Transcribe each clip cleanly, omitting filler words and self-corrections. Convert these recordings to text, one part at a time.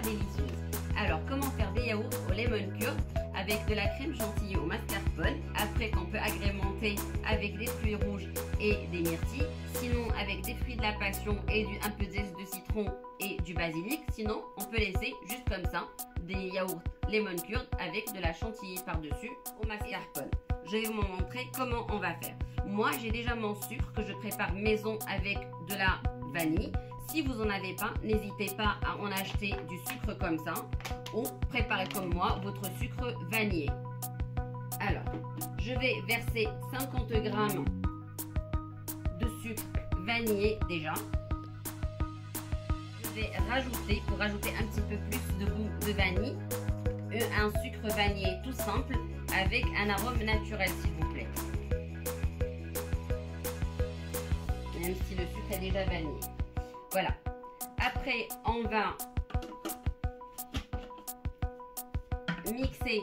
délicieuses. Alors, comment faire des yaourts au lemon curd avec de la crème chantilly au mascarpone, après qu'on peut agrémenter avec des fruits rouges et des myrtilles, sinon avec des fruits de la passion et un peu de zeste de citron et du basilic, sinon on peut laisser juste comme ça des yaourts lemon curd avec de la chantilly par-dessus au mascarpone. Je vais vous montrer comment on va faire. Moi, j'ai déjà mon sucre que je prépare maison avec de la vanille. Si vous n'en avez pas, n'hésitez pas à en acheter du sucre comme ça ou préparez comme moi votre sucre vanillé. Alors, je vais verser 50 g de sucre vanillé déjà. Je vais rajouter, pour rajouter un petit peu plus de goût de vanille, un sucre vanillé tout simple avec un arôme naturel s'il vous plaît. Même si le sucre est déjà vanillé. Voilà. Après, on va mixer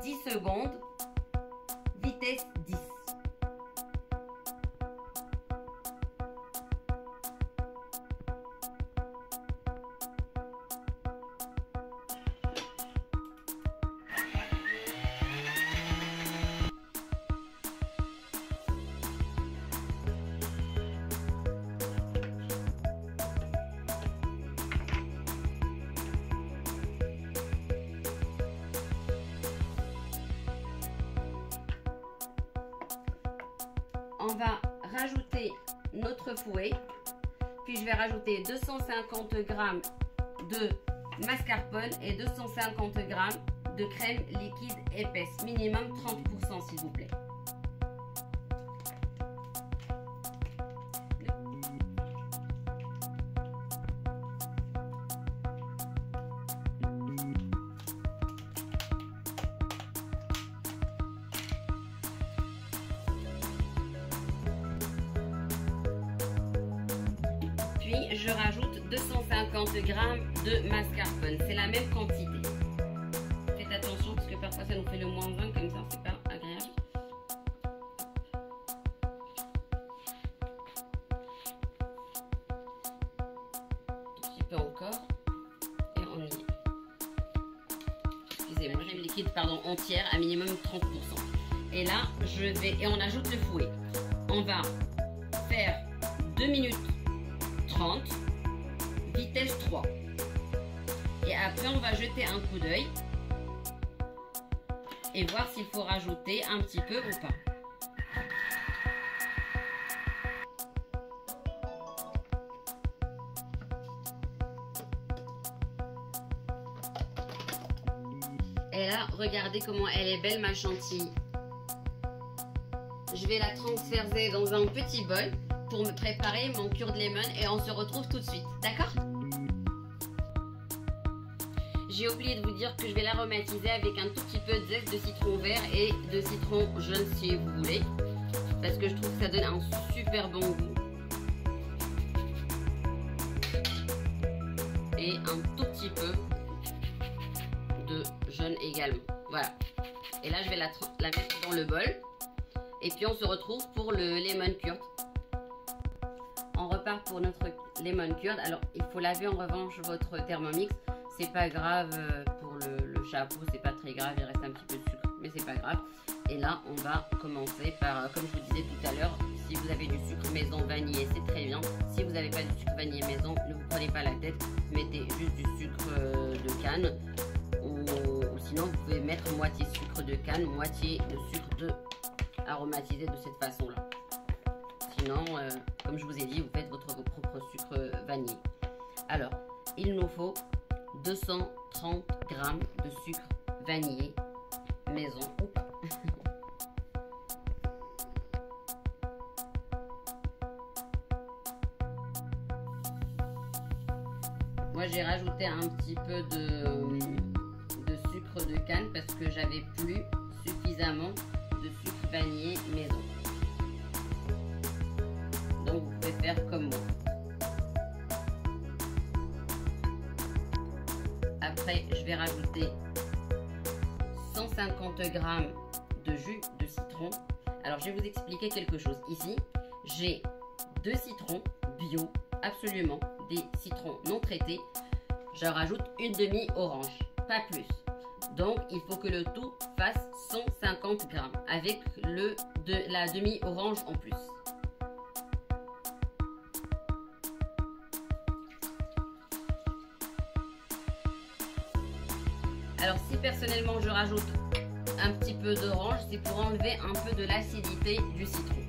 10 secondes, vitesse 10. On va rajouter notre fouet, puis je vais rajouter 250 g de mascarpone et 250 g de crème liquide épaisse, minimum 30% s'il vous plaît. Puis je rajoute 250 g de mascarpone, c'est la même quantité. Faites attention parce que parfois ça nous fait le moins 20 comme ça, c'est pas agréable. Un petit peu encore et on y est. Excusez-moi, crème liquide entière à minimum 30%. Et là je vais, et on ajoute le fouet. On va faire 2 minutes 30, vitesse 3. Et après on va jeter un coup d'œil et voir s'il faut rajouter un petit peu ou pas. Et là, regardez comment elle est belle ma chantilly. Je vais la transférer dans un petit bol pour me préparer mon curd lemon et on se retrouve tout de suite, d'accord? J'ai oublié de vous dire que je vais l'aromatiser avec un tout petit peu de zeste de citron vert et de citron jaune si vous voulez, parce que je trouve que ça donne un super bon goût. Et un tout petit peu de jaune également, voilà. Et là je vais la mettre dans le bol et puis on se retrouve pour le lemon curd. On repart pour notre lemon curd. Alors il faut laver en revanche votre Thermomix. C'est pas grave pour le chapeau, c'est pas très grave, il reste un petit peu de sucre, mais c'est pas grave. Et là on va commencer par, comme je vous disais tout à l'heure, si vous avez du sucre maison vanillé, c'est très bien. Si vous n'avez pas du sucre vanillé maison, ne vous prenez pas la tête, mettez juste du sucre de canne. Ou sinon vous pouvez mettre moitié sucre de canne, moitié de sucre aromatisé de cette façon là. Sinon, comme je vous ai dit, vous faites votre propre sucre vanillé. Alors, il nous faut 230 g de sucre vanillé maison ou pas. Moi, j'ai rajouté un petit peu de sucre de canne parce que j'avais plus suffisamment de sucre vanillé maison. Donc vous pouvez faire comme moi. Après je vais rajouter 150 g de jus de citron. Alors je vais vous expliquer quelque chose. Ici j'ai 2 citrons bio, absolument des citrons non traités. je rajoute une demi-orange, pas plus. Donc, il faut que le tout fasse 150 grammes avec la demi-orange en plus. Alors, si personnellement je rajoute un petit peu d'orange, c'est pour enlever un peu de l'acidité du citron.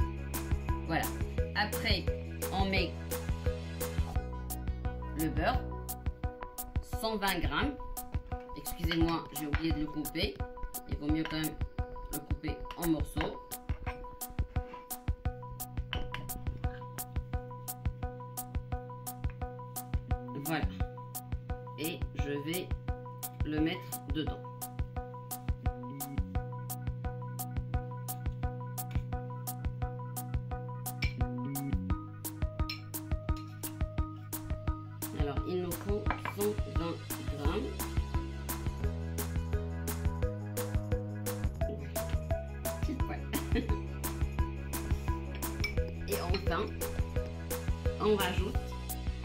Voilà. Après, on met le beurre, 120 grammes. Excusez-moi, j'ai oublié de le couper. Il vaut mieux quand même le couper en morceaux. Voilà. Et je vais le mettre dedans. Alors, il nous faut 120 grammes. Et enfin, on rajoute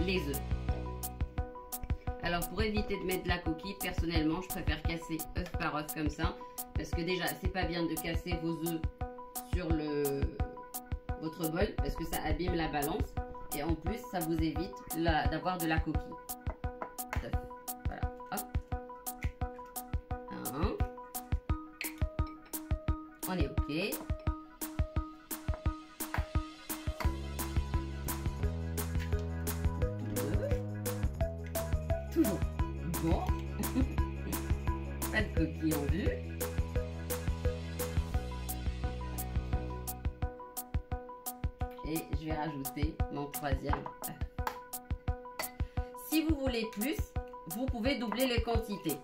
les œufs. Alors, pour éviter de mettre de la coquille, personnellement, je préfère casser œuf par œuf comme ça. Parce que déjà, c'est pas bien de casser vos œufs sur votre bol. Parce que ça abîme la balance. Et en plus, ça vous évite d'avoir de la coquille. Voilà. Hop. On est OK. Toujours bon. Pas de coquille en vue. Et je vais rajouter mon troisième œuf. Si vous voulez plus, vous pouvez doubler les quantités.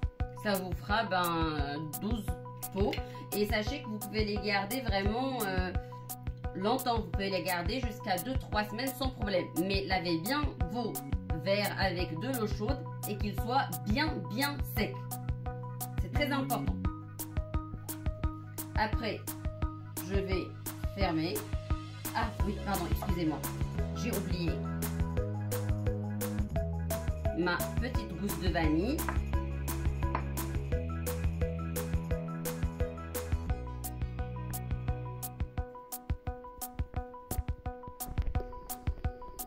Ça vous fera 12 pots. Et sachez que vous pouvez les garder vraiment longtemps. Vous pouvez les garder jusqu'à 2-3 semaines sans problème. Mais lavez bien vos verres avec de l'eau chaude et qu'il soit bien sec. C'est très important. Après, je vais fermer. Ah oui, pardon, excusez-moi. J'ai oublié ma petite gousse de vanille.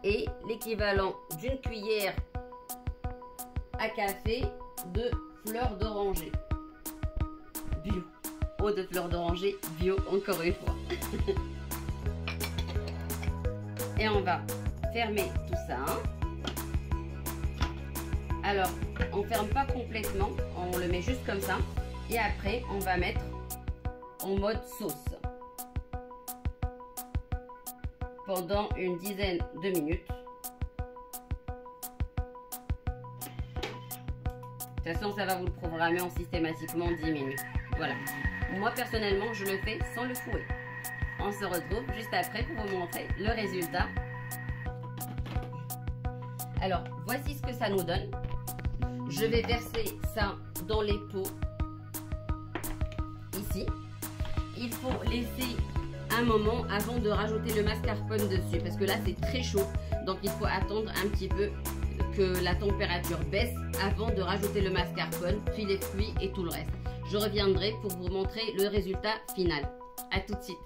Et l'équivalent d'une cuillère à café de fleurs d'oranger bio. Eau de fleurs d'oranger bio, encore une fois. Et on va fermer tout ça. Alors, on ferme pas complètement, on le met juste comme ça. Et après, on va mettre en mode sauce pendant une dizaine de minutes. De toute façon, ça va vous le programmer en systématiquement 10 minutes. Voilà. Moi, personnellement, je le fais sans le fouet. On se retrouve juste après pour vous montrer le résultat. Alors, voici ce que ça nous donne. Je vais verser ça dans les pots ici. Il faut laisser un moment avant de rajouter le mascarpone dessus parce que là, c'est très chaud. Donc, il faut attendre un petit peu que la température baisse avant de rajouter le mascarpone, puis les fruits et tout le reste. Je reviendrai pour vous montrer le résultat final. À tout de suite.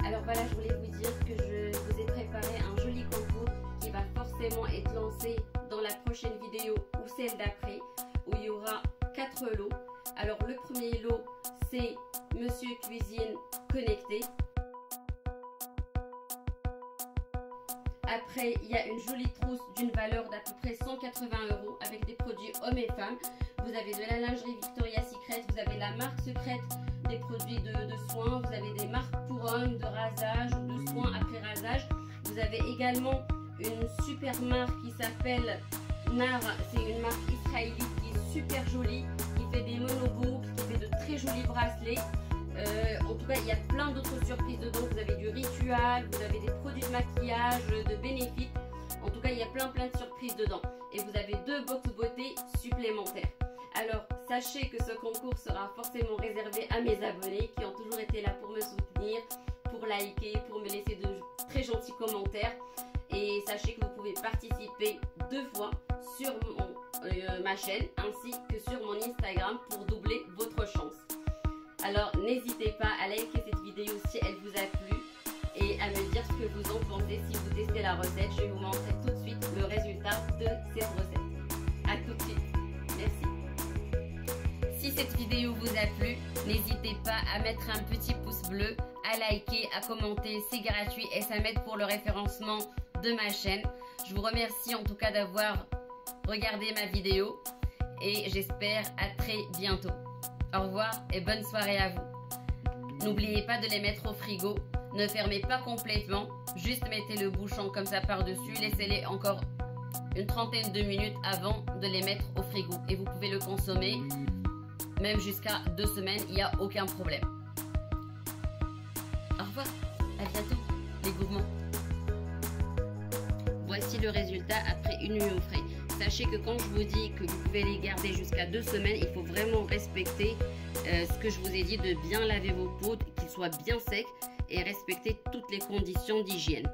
Alors voilà, je voulais vous dire que je vous ai préparé un joli concours qui va forcément être lancé dans la prochaine vidéo ou celle d'après, où il y aura 4 lots. Alors le premier lot, c'est Monsieur Cuisine Connecté. Après, il y a une jolie trousse d'une valeur d'à peu près 180 € avec des produits hommes et femmes. Vous avez de la lingerie Victoria's Secret, vous avez la marque secrète des produits de soins, vous avez des marques couronnes de rasage ou de soins après rasage. Vous avez également une super marque qui s'appelle Nar, c'est une marque israélite qui est super jolie, qui fait des monoboucles, qui fait de très jolis bracelets. tout cas, il y a plein d'autres surprises dedans. Vous avez du ritual, vous avez des produits de maquillage, de bénéfices. En tout cas, il y a plein de surprises dedans. Et vous avez 2 box beauté supplémentaires. Alors, sachez que ce concours sera forcément réservé à mes abonnés qui ont toujours été là pour me soutenir, pour liker, pour me laisser de très gentils commentaires. Et sachez que vous pouvez participer 2 fois sur ma chaîne ainsi que sur mon Instagram pour doubler votre chance. Alors, n'hésitez pas à liker cette vidéo si elle vous a plu et à me dire ce que vous en pensez si vous testez la recette. Je vais vous montrer tout de suite le résultat de cette recette. A tout de suite. Merci. Si cette vidéo vous a plu, n'hésitez pas à mettre un petit pouce bleu, à liker, à commenter, c'est gratuit et ça m'aide pour le référencement de ma chaîne. Je vous remercie en tout cas d'avoir regardé ma vidéo et j'espère à très bientôt. Au revoir et bonne soirée à vous. N'oubliez pas de les mettre au frigo. Ne fermez pas complètement, juste mettez le bouchon comme ça par-dessus, laissez-les encore une trentaine de minutes avant de les mettre au frigo. Et vous pouvez le consommer même jusqu'à 2 semaines, il n'y a aucun problème. Au revoir, à bientôt les gourmands. Voici le résultat après une nuit au frais. Sachez que quand je vous dis que vous pouvez les garder jusqu'à 2 semaines, il faut vraiment respecter ce que je vous ai dit de bien laver vos pots, qu'ils soient bien secs et respecter toutes les conditions d'hygiène.